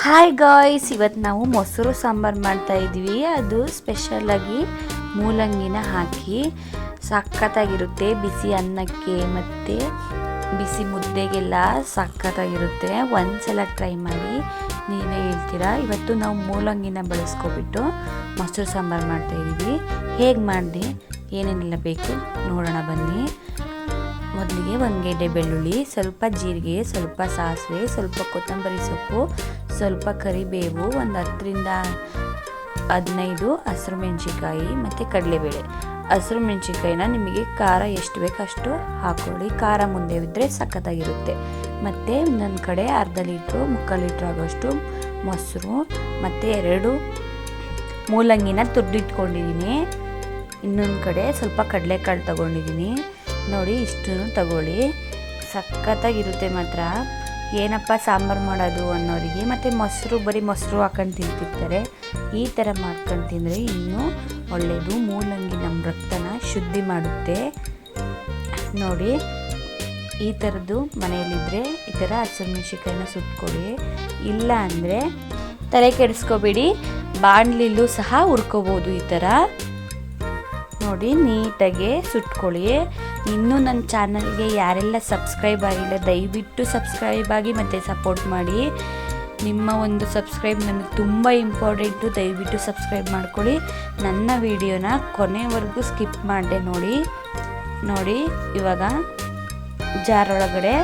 Hi guys, ಇವತ್ತು ನಾವು ಮೊಸರು ಸಾಂಬಾರು ಮಾಡ್ತಾ ಇದ್ವಿ. ಅದು ಸ್ಪೆಷಲಾಗಿ ಮೂಲಂಗಿನ ಹಾಕಿ ಸಖತ್ತಾಗಿರುತ್ತೆ. ಬಿಸಿ ಅನ್ನಕ್ಕೆ ಮತ್ತು ಬಿಸಿ ಮುದ್ದೆಗೆಲ್ಲ ಸಖತ್ತಾಗಿರುತ್ತೆ. ಒಂದ್ಸಲ ಟ್ರೈ ಮಾಡಿ, ನೀವೇ ಹೇಳ್ತೀರಾ. ಇವತ್ತು ನಾವು ಮೂಲಂಗಿನ ಬಳಸ್ಕೊಬಿಟ್ಟು ಮೊಸರು ಸಾಂಬಾರು ಮಾಡ್ತಾಯಿದ್ದೀವಿ. ಹೇಗೆ ಮಾಡಿ ಏನೇನೆಲ್ಲ ಬೇಕು ನೋಡೋಣ ಬನ್ನಿ. ಮೊದಲಿಗೆ 1 ಗೆಡ್ಡೆ ಬೆಳ್ಳುಳ್ಳಿ, ಸ್ವಲ್ಪ ಜೀರಿಗೆ, ಸ್ವಲ್ಪ ಸಾಸಿವೆ, ಸ್ವಲ್ಪ ಕೊತ್ತಂಬರಿ ಸೊಪ್ಪು, ಸ್ವಲ್ಪ ಕರಿಬೇವು, ಒಂದು 10ರಿಂದ 15 ಹಸಿರು ಮೆಣಸಿನ್ಕಾಯಿ ಮತ್ತು ಕಡಲೆಬೇಳೆ. ಹಸಿರು ಮೆಣಸಿನ್ಕಾಯಿನ ನಿಮಗೆ ಖಾರ ಎಷ್ಟು ಬೇಕು ಅಷ್ಟು ಹಾಕ್ಕೊಳ್ಳಿ. ಖಾರ ಮುಂದೆ ಇದ್ದರೆ ಸಖತ್ತಾಗಿರುತ್ತೆ. ಮತ್ತು ಇನ್ನೊಂದು ಕಡೆ 1/2 ಲೀಟ್ರು 3/4 ಲೀಟ್ರ್ ಆಗೋಷ್ಟು ಮೊಸರು ಮತ್ತು 2 ಮೂಲಂಗಿನ ತುರಿದಿಟ್ಕೊಂಡಿದ್ದೀನಿ. ಇನ್ನೊಂದು ಕಡೆ ಸ್ವಲ್ಪ ಕಡಲೆಕಾಳು ತೊಗೊಂಡಿದ್ದೀನಿ. ನೋಡಿ, ಇಷ್ಟನ್ನು ತಗೊಳ್ಳಿ. ಸಖತ್ತಾಗಿರುತ್ತೆ ಮಾತ್ರ. ಏನಪ್ಪ ಸಾಂಬಾರು ಮಾಡೋದು ಅನ್ನೋರಿಗೆ, ಮತ್ತು ಮೊಸರು ಬರೀ ಮೊಸರು ಹಾಕೊಂಡು ತಿಂತಿರ್ತಾರೆ. ಈ ಥರ ಮಾಡ್ಕೊಂಡು ತಿಂದರೆ ಇನ್ನೂ ಒಳ್ಳೆಯದು. ಮೂಲಂಗಿ ನಮ್ಮ ರಕ್ತನ ಶುದ್ಧಿ ಮಾಡುತ್ತೆ. ನೋಡಿ, ಈ ಥರದ್ದು ಮನೆಯಲ್ಲಿದ್ದರೆ ಈ ಥರ ಹಸಿರು ಮೆಣಸಿನ್ಕಾಯಿನ ಸುಟ್ಕೊಳ್ಳಿ. ಇಲ್ಲ ಅಂದರೆ ತಲೆ ಕೆಡಿಸ್ಕೋಬೇಡಿ, ಬಾಣಲಿಲೂ ಸಹ ಹುರ್ಕೋಬೋದು. ಈ ಥರ ನೋಡಿ ನೀಟಾಗಿ ಸುಟ್ಕೊಳ್ಳಿ. ಇನ್ನೂ ನನ್ನ ಚಾನಲ್ಗೆ ಯಾರೆಲ್ಲ ಸಬ್ಸ್ಕ್ರೈಬ್ ಆಗಿಲ್ಲ ದಯವಿಟ್ಟು ಸಬ್ಸ್ಕ್ರೈಬ್ ಆಗಿ ಮತ್ತು ಸಪೋರ್ಟ್ ಮಾಡಿ. ನಿಮ್ಮ ಒಂದು ಸಬ್ಸ್ಕ್ರೈಬ್ ನನಗೆ ತುಂಬ ಇಂಪಾರ್ಟೆಂಟು. ದಯವಿಟ್ಟು ಸಬ್ಸ್ಕ್ರೈಬ್ ಮಾಡ್ಕೊಳ್ಳಿ. ನನ್ನ ವಿಡಿಯೋನ ಕೊನೆವರೆಗೂ ಸ್ಕಿಪ್ ಮಾಡಿದೆ ನೋಡಿ. ಇವಾಗ ಜಾರ್ ಒಳಗಡೆ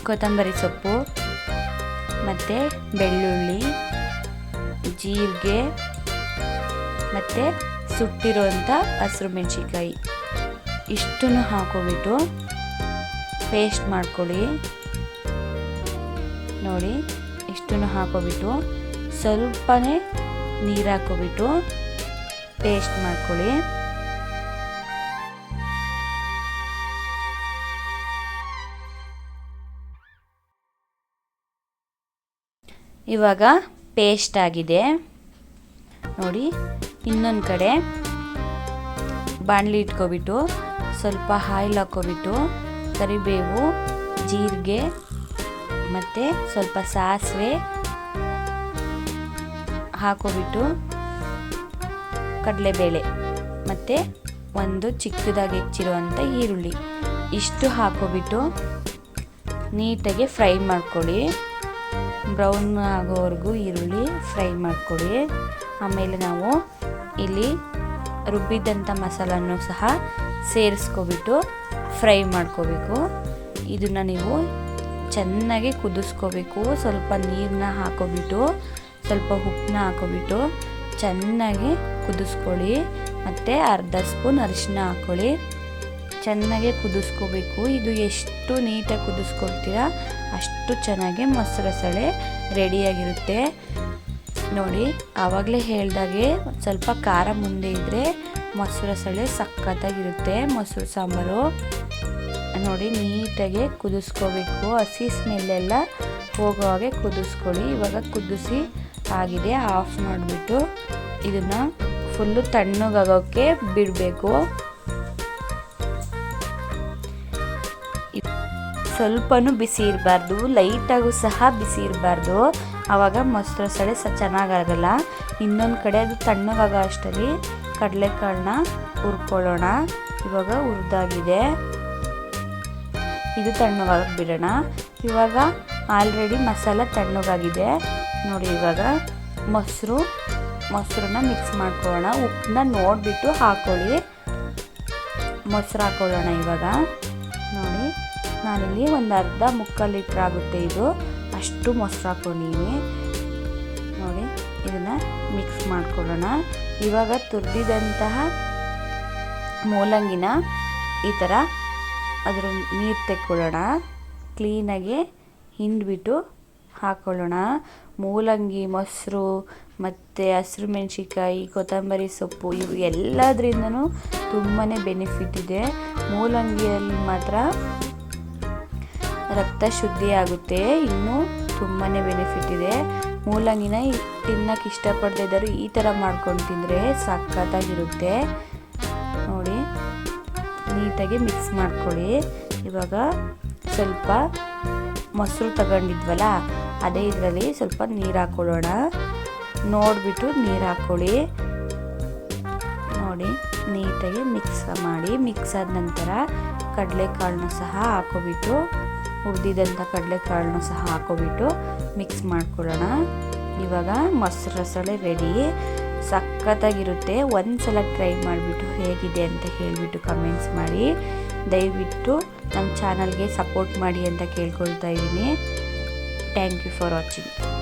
ಕೊತ್ತಂಬರಿ ಸೊಪ್ಪು ಮತ್ತು ಬೆಳ್ಳುಳ್ಳಿ, ಜೀರಿಗೆ ಮತ್ತು ಸುಟ್ಟಿರೋಂಥ ಹಸಿರು ಮೆಣಸಿನ್ಕಾಯಿ ಇಷ್ಟನ್ನು ಹಾಕೋಬಿಟ್ಟು ಪೇಸ್ಟ್ ಮಾಡ್ಕೊಳ್ಳಿ. ನೋಡಿ, ಇಷ್ಟನ್ನು ಹಾಕೋಬಿಟ್ಟು ಸ್ವಲ್ಪನೇ ನೀರು ಹಾಕೋಬಿಟ್ಟು ಪೇಸ್ಟ್ ಮಾಡ್ಕೊಳ್ಳಿ. ಇವಾಗ ಪೇಸ್ಟ್ ಆಗಿದೆ ನೋಡಿ. ಇನ್ನೊಂದು ಕಡೆ ಬಾಣಲಿ ಇಟ್ಕೊಬಿಟ್ಟು ಸ್ವಲ್ಪ ಆಯಿಲ್ ಹಾಕ್ಕೊಬಿಟ್ಟು ಕರಿಬೇವು, ಜೀರಿಗೆ ಮತ್ತು ಸ್ವಲ್ಪ ಸಾಸಿವೆ ಹಾಕೋಬಿಟ್ಟು ಕಡಲೆಬೇಳೆ ಮತ್ತು ಒಂದು ಚಿಕ್ಕದಾಗಿ ಹೆಚ್ಚಿರುವಂಥ ಈರುಳ್ಳಿ ಇಷ್ಟು ಹಾಕೋಬಿಟ್ಟು ನೀಟಾಗಿ ಫ್ರೈ ಮಾಡ್ಕೊಳ್ಳಿ. ಬ್ರೌನ್ ಆಗೋವರೆಗೂ ಈರುಳ್ಳಿ ಫ್ರೈ ಮಾಡ್ಕೊಳ್ಳಿ. ಆಮೇಲೆ ನಾವು ಇಲ್ಲಿ ರುಬ್ಬಿದ್ದಂಥ ಮಸಾಲನ್ನು ಸಹ ಸೇರಿಸ್ಕೊಬಿಟ್ಟು ಫ್ರೈ ಮಾಡ್ಕೋಬೇಕು. ಇದನ್ನು ನೀವು ಚೆನ್ನಾಗಿ ಕುದಿಸ್ಕೋಬೇಕು. ಸ್ವಲ್ಪ ನೀರನ್ನ ಹಾಕೋಬಿಟ್ಟು ಸ್ವಲ್ಪ ಉಪ್ಪನ್ನ ಹಾಕೋಬಿಟ್ಟು ಚೆನ್ನಾಗಿ ಕುದಿಸ್ಕೊಳ್ಳಿ. ಮತ್ತು 1/2 ಸ್ಪೂನ್ ಅರಿಶಿನ ಹಾಕ್ಕೊಳ್ಳಿ. ಚೆನ್ನಾಗಿ ಕುದಿಸ್ಕೋಬೇಕು. ಇದು ಎಷ್ಟು ನೀಟಾಗಿ ಕುದಿಸ್ಕೊಳ್ತೀರಾ ಅಷ್ಟು ಚೆನ್ನಾಗಿ ಮೊಸರು ಸಳೆ ರೆಡಿಯಾಗಿರುತ್ತೆ. ನೋಡಿ, ಆವಾಗಲೇ ಹೇಳ್ದಾಗೆ ಸ್ವಲ್ಪ ಖಾರ ಮುಂದೆ ಇದ್ದರೆ ಮೊಸರು ಸಳೆ ಸಖತ್ತಾಗಿರುತ್ತೆ. ಮೊಸರು ಸಾಂಬಾರು ನೋಡಿ ನೀಟಾಗಿ ಕುದಿಸ್ಕೋಬೇಕು. ಹಸಿ ಸ್ಮೆಲ್ಲೆಲ್ಲ ಹೋಗೋ ಹಾಗೆ ಕುದಿಸ್ಕೊಳ್ಳಿ. ಇವಾಗ ಕುದಿಸಿ ಆಗಿದೆ. ಆಫ್ ಮಾಡಿಬಿಟ್ಟು ಇದನ್ನು ಫುಲ್ಲು ತಣ್ಣಗಾಗೋಕ್ಕೆ ಬಿಡಬೇಕು. ಸ್ವಲ್ಪನೂ ಬಿಸಿ ಇರಬಾರ್ದು, ಲೈಟಾಗೂ ಸಹ ಬಿಸಿ ಇರಬಾರ್ದು. ಆವಾಗ ಮೊಸರು ಸಳೆ ಚೆನ್ನಾಗಾಗಲ್ಲ. ಇನ್ನೊಂದು ಕಡೆ ಅದು ತಣ್ಣಗಾಗೋ ಅಷ್ಟರಲ್ಲಿ ಕಡಲೆಕಾಳನ್ನ ಹುರ್ಕೊಳ್ಳೋಣ. ಇವಾಗ ಹುರಿದಾಗಿದೆ, ಇದು ತಣ್ಣಗಾಗಕ್ಕೆ ಬಿಡೋಣ. ಇವಾಗ ಆಲ್ರೆಡಿ ಮಸಾಲ ತಣ್ಣಗಾಗಿದೆ ನೋಡಿ. ಇವಾಗ ಮೊಸರನ್ನ ಮಿಕ್ಸ್ ಮಾಡ್ಕೊಳ್ಳೋಣ. ಉಪ್ಪನ್ನ ನೋಡಿಬಿಟ್ಟು ಹಾಕ್ಕೊಳ್ಳಿ. ಮೊಸರು ಹಾಕ್ಕೊಳ್ಳೋಣ. ಇವಾಗ ನೋಡಿ, ನಾನಿಲ್ಲಿ ಒಂದು 1/2-3/4 ಲೀಟ್ರ್ ಆಗುತ್ತೆ ಇದು, ಅಷ್ಟು ಮೊಸರು ಹಾಕ್ಕೊಂಡಿದ್ದೀನಿ. ನೋಡಿ, ಇದನ್ನು ಮಿಕ್ಸ್ ಮಾಡ್ಕೊಳ್ಳೋಣ. ಇವಾಗ ತುರಿದಿದಂತಹ ಮೂಲಂಗಿನ ಈ ಥರ ಅದರ ನೀರು ತೆಕ್ಕೊಳ್ಳೋಣ. ಕ್ಲೀನಾಗಿ ಹಿಂಡ್ಬಿಟ್ಟು ಹಾಕ್ಕೊಳ್ಳೋಣ. ಮೂಲಂಗಿ, ಮೊಸರು ಮತ್ತು ಹಸಿರು ಮೆಣಸಿನ್ಕಾಯಿ, ಕೊತ್ತಂಬರಿ ಸೊಪ್ಪು ಇವು ಎಲ್ಲದರಿಂದನೂ ತುಂಬಾ ಬೆನಿಫಿಟ್ ಇದೆ. ಮೂಲಂಗಿಯಲ್ಲಿ ಮಾತ್ರ ರಕ್ತ ಶುದ್ಧಿ ಆಗುತ್ತೆ. ಇನ್ನೂ ತುಂಬಾ ಬೆನಿಫಿಟ್ ಇದೆ. ಮೂಲಂಗಿನ ತಿನ್ನೋಕ್ಕೆ ಇಷ್ಟಪಡದೇ ಇದ್ದರೂ ಈ ಥರ ಮಾಡ್ಕೊಂಡು ತಿಂದರೆ ಸಖತ್ತಾಗಿರುತ್ತೆ. ನೋಡಿ, ನೀಟಾಗಿ ಮಿಕ್ಸ್ ಮಾಡ್ಕೊಳ್ಳಿ. ಇವಾಗ ಸ್ವಲ್ಪ ಮೊಸರು ತಗೊಂಡಿದ್ವಲ್ಲ ಅದೇ ಇದರಲ್ಲಿ ಸ್ವಲ್ಪ ನೀರು ಹಾಕ್ಕೊಳ್ಳೋಣ. ನೋಡಿಬಿಟ್ಟು ನೀರು ಹಾಕ್ಕೊಳ್ಳಿ. ನೋಡಿ ನೀಟಾಗಿ ಮಿಕ್ಸ್ ಮಾಡಿ. ಮಿಕ್ಸ್ ಆದ ನಂತರ ಕಡಲೆಕಾಳನ್ನ ಸಹ ಹಾಕೋಬಿಟ್ಟು, ಹುರಿದಿದಂಥ ಕಡಲೆಕಾಳನ್ನ ಸಹ ಹಾಕೋಬಿಟ್ಟು ಮಿಕ್ಸ್ ಮಾಡ್ಕೊಳ್ಳೋಣ. ಇವಾಗ ಮೊಸರು ರಸಳೆ ರೆಡಿ. ಸಖತ್ತಾಗಿರುತ್ತೆ. ಒಂದ್ಸಲ ಟ್ರೈ ಮಾಡಿಬಿಟ್ಟು ಹೇಗಿದೆ ಅಂತ ಹೇಳಿಬಿಟ್ಟು ಕಮೆಂಟ್ಸ್ ಮಾಡಿ. ದಯವಿಟ್ಟು ನಮ್ಮ ಚಾನಲ್ಗೆ ಸಪೋರ್ಟ್ ಮಾಡಿ ಅಂತ ಕೇಳ್ಕೊಳ್ತಾ ಇದ್ದೀನಿ. Thank you for watching.